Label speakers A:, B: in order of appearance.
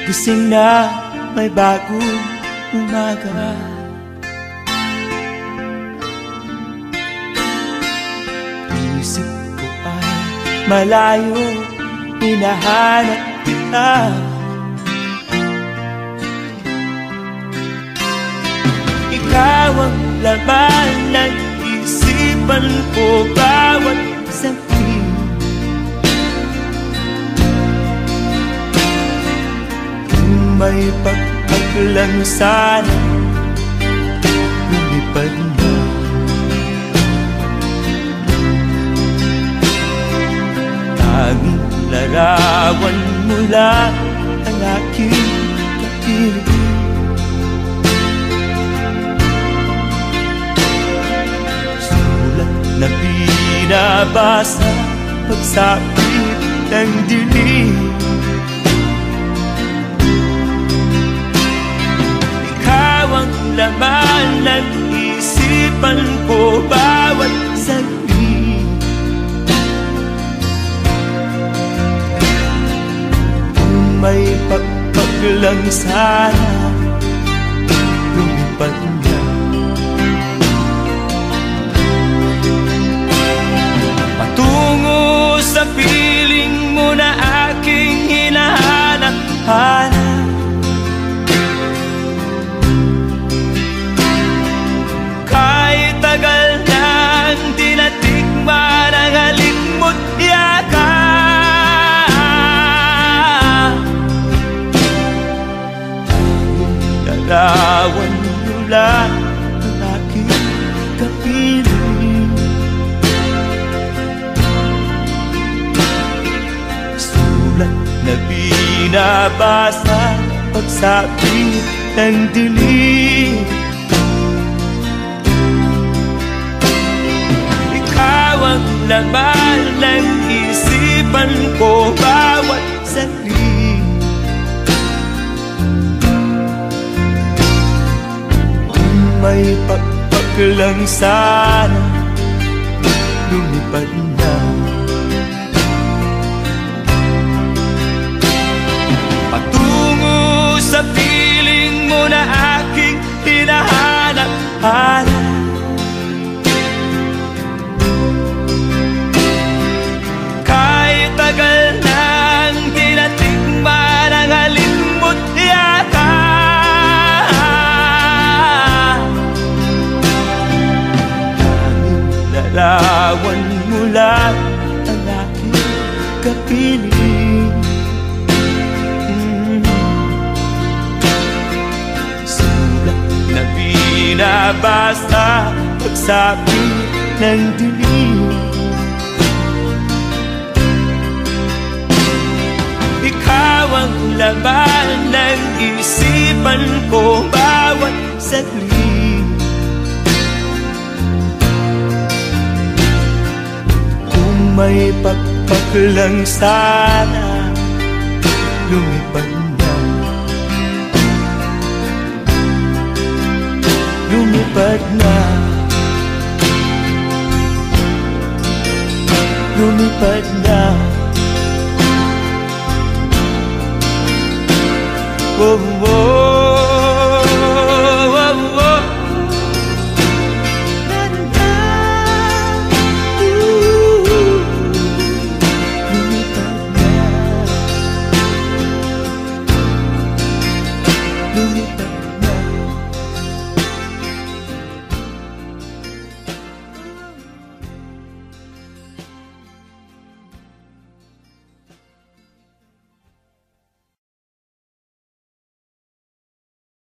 A: Gising na, may bagong umaga. Isip ko ay malayo, hinahanap kita. Ikaw ang laman ng isipan ko bawat sandali. Kung may pagpaglang sana, lumipad na. Tanging larawan mo lang ang aking kapiling. Sulat na binabasa pagsapit ng dilim. Ikaw ang laman ng isipan ko bawat saglit. Kung may pagpaglang sana, lumipad na. Patungo sa piling mo na aking hinahanap-hanap. Kahit tagal nang di natikman ang halik mo't yakap. Larawan mo lang ang aking kapiling. Sulat na binabasa pagsapit ng dilim. Ikaw ang laman ng isipan ko bawat saglit. Kung may pagpaglang sana, lumipad na. Patungo sa piling mo na aking hinahanap-hanap. Kahit tagal nang di natikman ang halik mo't yakap. Tanging larawan mo lang ang aking kapiling. Sulat na binabasa pagsapit ng dilim. Ikaw ang laman ng isipan ko bawat saglit. Kung may pagpaglang sana, lumipad na. Lumipad na. Lumipad na. Oh, oh.